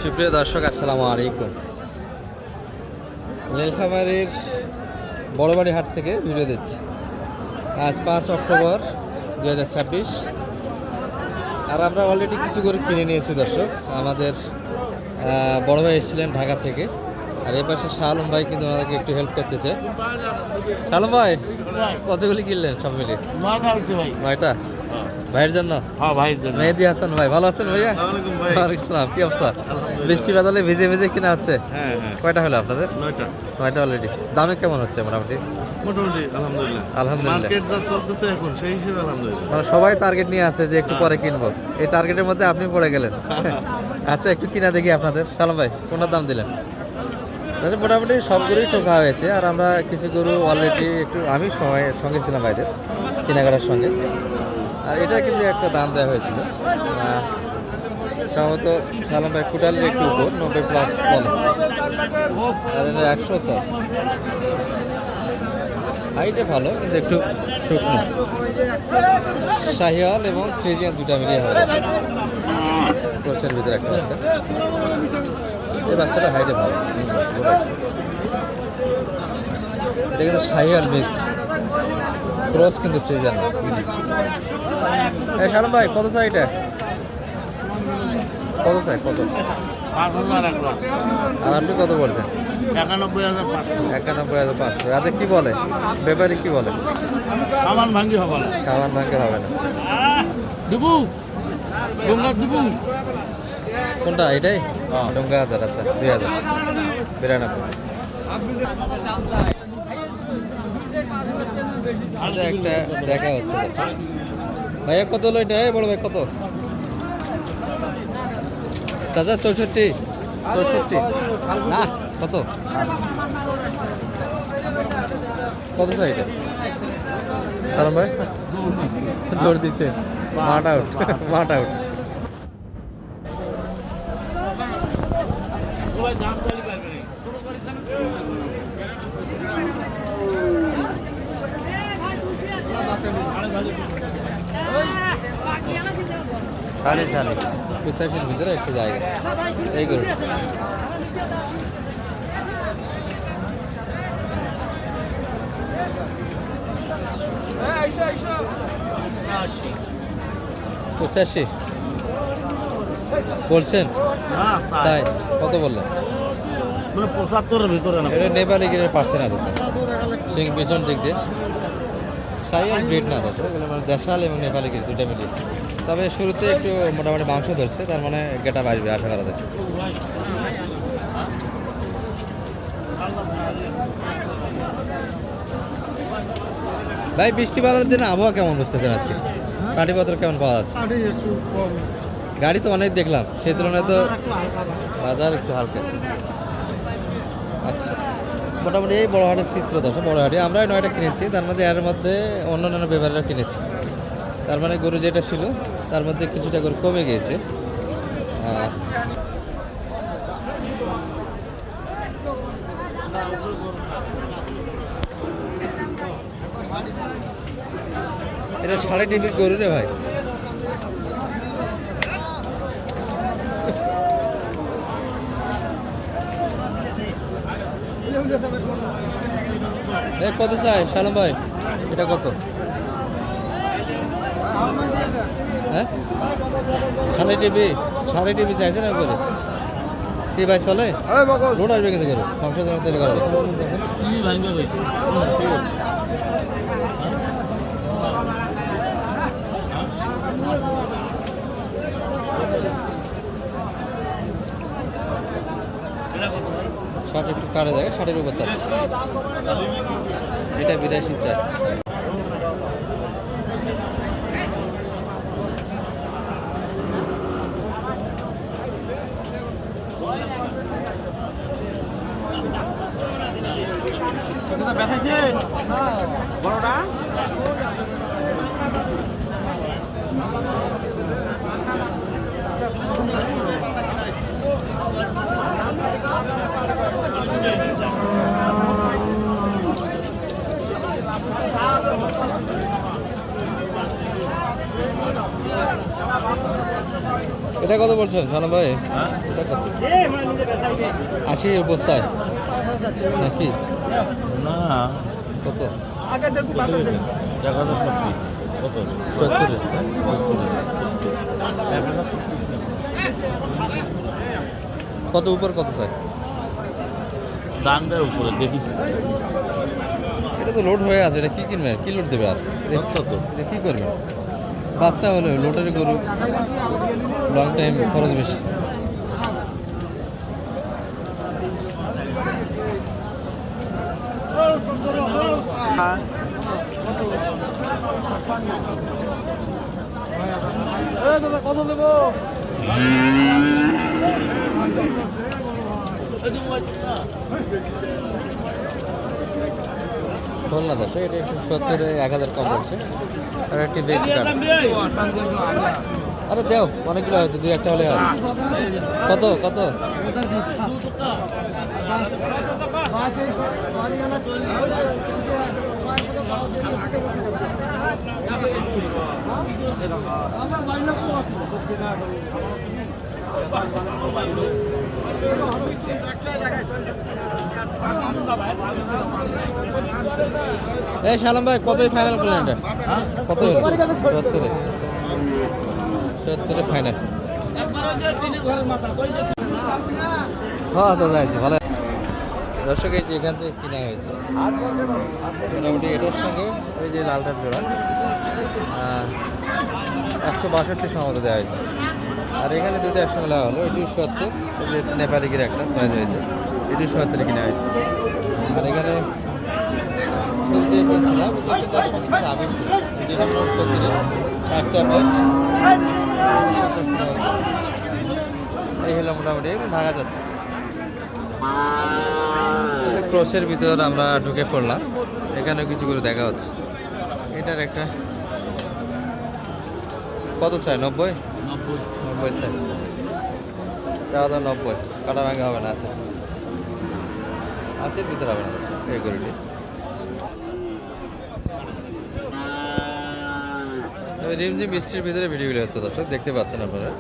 সুপ্রিয় দর্শক, আসসালামু আলাইকুম। নীলফামারীর বড়বাড়ি হাট থেকে ভিডিও দিচ্ছি। আজ 5 অক্টোবর 2026। আর আমরা অলরেডি কিছু করে কিনে নিয়েছি দর্শক। আমাদের বড় ভাই এসেছিলেন ঢাকা থেকে, আর এ পাশে শাহ আলম ভাই কিন্তু ওনাদেরকে একটু হেল্প করতেছে। শাহ আলম ভাই কতগুলি কিনলেন সব মিলিয়ে? 9টা ভাইয়ের জন্য? হ্যাঁ, ভাইয়ের জন্য। মেহেদি হাসান ভাই, ভালো আছেন ভাইয়া? ওয়ালাইকুম আসসালাম। কি অবস্থা? বৃষ্টি বাদলে ভিজে ভিজে কিনা হচ্ছে। হ্যাঁ। কয়টা হলো আপনাদের? 9টা অলরেডি। দামে কেমন হচ্ছে মোটামুটি? আলহামদুলিল্লাহ। আলহামদুলিল্লাহ। মার্কেট যা চলতেছে এখন সেই হিসেবে আলহামদুলিল্লাহ। মানে সবাই টার্গেট নিয়ে আছে যে একটু পরে কিনবো, এই টার্গেটের মধ্যে আপনি পড়ে গেলেন। আচ্ছা, একটু কিনা দেখি আপনাদের। সালাম ভাই, কোনটার দাম দিলেন? আচ্ছা, মোটামুটি সব গরুই ঠোকা হয়েছে। আর আমরা কিছু গরু অলরেডি একটু আমি সময়ের সঙ্গে ছিলাম ভাইদের কেনাকাটার সঙ্গে। আর এটা কিন্তু একটা দাম দেওয়া হয়েছিল সম্ভবত সালাম ভাই কুটালের একটু উপর 90+ বলে, আর এটা 100 চাই। হাইটে ভালো কিন্তু একটু শুকনো, শাহিওয়াল এবং ফ্রিজিয়ান দুটা মিলিয়ে হবে। কোচের ভিতরে একটা বাচ্চা, এই বাচ্চাটা হাইটে ভালো। এটা কিন্তু শাহিওয়াল মিক্সড ক্রস, কিন্তু ফ্রিজিয়ান না। এই সালাম ভাই কত চাই এটা? কত চাই? কত? 5,000 আর আপনি কত বলছেন? 91,500। রাতে কি বলে ব্যাপারী, কি বলে? সামান ভাঙ্গি হবে না। খাওয়ান ভাঙ্গে হবে না। দিবু গঙ্গা দিবু। কোনটা? এটাই ডোঙ্গা হাজার। আচ্ছা, 2092। একটা দেখা হচ্ছে ভাইয়া। কত হলো এটা? বড় ভাই কত? চাচা 64 না, কত কত চাই এটা? সালাম ভাই দৌড় দিচ্ছে। মাঠ আউট। সাড়ে পিছাশির ভিতরে একটু জায়গা এই করুন। পঁচাশি বলছেন? তাই কত বললেন? 75-এর ভিতরে না। এটা নেপালি গিরে পারছে না ধরতে, সিং পিছন দিক দিয়ে। সাইয়াল ব্রিড না ধরতে, মানে দেশাল এবং নেপালি গিরি দুটা মিলিয়ে। তবে শুরুতে একটু মোটামুটি মাংস ধরছে, তার মানে গেটা বাজবে আশা করা যায়। ভাই, বৃষ্টি বাদলের দিনে আবহাওয়া কেমন বুঝতেছেন আজকে? পাটিপত্র কেমন পাওয়া যাচ্ছে? গাড়ি তো অনেক দেখলাম, সেই তুলনায় তো বাজার একটু হালকা। আচ্ছা, মোটামুটি এই বড় হাটের চিত্র দর্শক। বড় হাটে আমরা 9টা কিনেছি, তার মধ্যে এর মধ্যে অন্যান্য ব্যাপারীরা কিনেছি। তার মানে গরু যেটা ছিল তার মধ্যে কিছুটা গরু কমে গিয়েছে। এটা 3.5 গরু রে ভাই। কত চাই সালাম ভাই? এটা কত? হ্যাঁ, 3.5 চাইছে না করে কি ভাই? চলে লোড আসবে কিন্তু করে মাংস জন্য তৈরি করা যাবে। ঠিক আছে। ষাট একটু কাটা যায়, 60-এর উপর চাচ্ছে। এটা 82 চাই। বড়টা এটা কত বলছেন শালম ভাই? হ্যাঁ? এটা কত? 80 উপর চাই নাকি? না কত? 1070 কত 70 কত উপর কত চাই? দামটার উপরে দেখি এটা তো লোড হয়ে আছে, এটা কি কিনবে, কি লোড দেবে আর? এটা কি করবে? বাচ্চা হলে লোডের গরু, লং টাইম খরচ বেশি। কত দেবো বল না দশ, এটা একটু 70 1000 কম হচ্ছে। আর একটি দেখি আরে দেও, অনেকগুলো হয়েছে, 2-1টা হলে হয়। কত কত? এই শালাম ভাই কতই ফাইনাল করলেন এটা? কত হলো? 70 ফাইনাল। হ্যাঁ তো যাইছে ভালো। দর্শক এই যে এখান থেকে কিনা হয়েছে মোটামুটি এটার সঙ্গে এই যে লালটার জোড়া 162 সম্মত দেওয়া হয়েছে। আর এখানে দুটো একসঙ্গে লাগা হলো, এটি 70, এই যে নেপালি গির একটা চয়েস হয়েছে, এটি 70 কিনা হয়েছে। আর এখানে শুরু দিয়ে কিনছিলাম, এটা কিন্তু তার সঙ্গে কিন্তু আমি যেটা হলো 70 একটা প্লেট এই হলো মোটামুটি ঢাকা যাচ্ছে। ক্রসের ভিতর আমরা ঢুকে পড়লাম, এখানেও কিছু করে দেখা হচ্ছে। এটার একটা কত চাই? 90 চাই, 90 কাটা ভাঙা হবে না। আচ্ছা আশির ভিতরে হবে না এই গরুটি। রিমঝিম বৃষ্টির ভিতরে ভিডিওগুলো হচ্ছে দর্শক, দেখতে পাচ্ছেন আপনারা।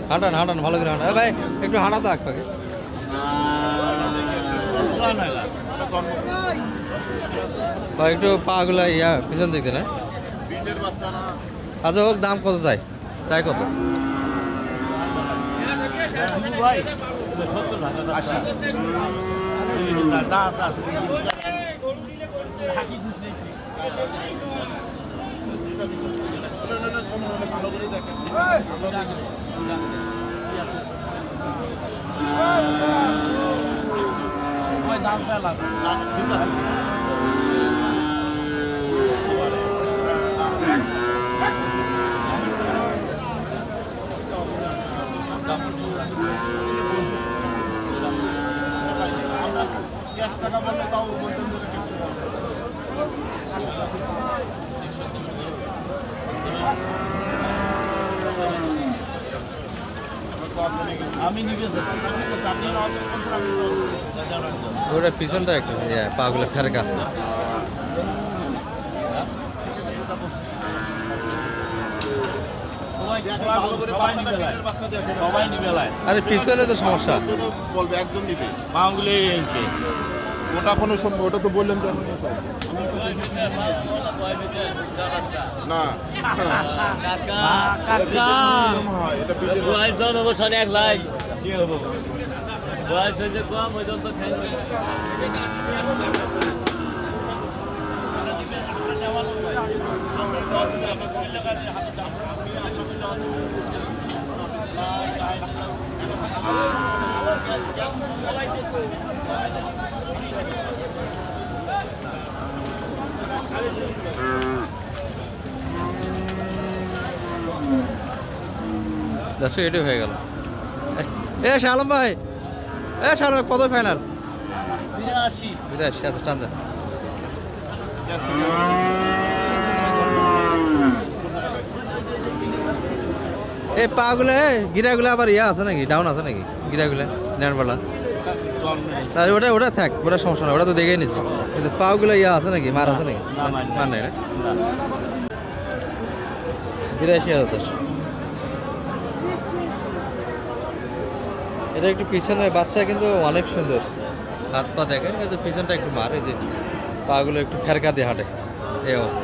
হাঁটান হাঁটান ভালো করে হাঁটান ভাই, একটু হাঁটা তো পাকে ভাই, একটু পা গুলা ইয়া পিছন দিকে না। আচ্ছা হোক, দাম কত চাই? চাই কত? দাম চাইলাম ঠিক আছে। টাকা বললে তাও বলতেন আমি ওটা পিছনটা একটু পাগুলো ফেরকা। আরে পিছনে তো সমস্যা, বলবে একজন নিবে পাগুলো ওটা কোনো সম্ভব, ওটা তো বললেন যখন না দর্শক এটাই হয়ে গেল। এ শালম ভাই, এ শালম ভাই কত ফাইনাল? 82। 82। আচ্ছা টান দেন। এই পাগুলো গিরাগুলো আবার ইয়া আছে নাকি, ডাউন আছে নাকি গিরাগুলো নেন বলা? সব তাহলে ওটা ওটা থাক, ওটা সমস্যা না, ওটা তো দেখেই নিচ্ছি। কিন্তু পাগুলো ইয়া আছে নাকি, মার আছে নাকি? না, মার নেই। মার নেই না? 82,000 দর্শক। এটা একটু পিছনে বাচ্চা কিন্তু অনেক সুন্দর, হাত পা দেখেন, কিন্তু পিছনটা একটু মারে, যে পাগুলো একটু ফেরকা দিয়ে হাঁটে, এই অবস্থা।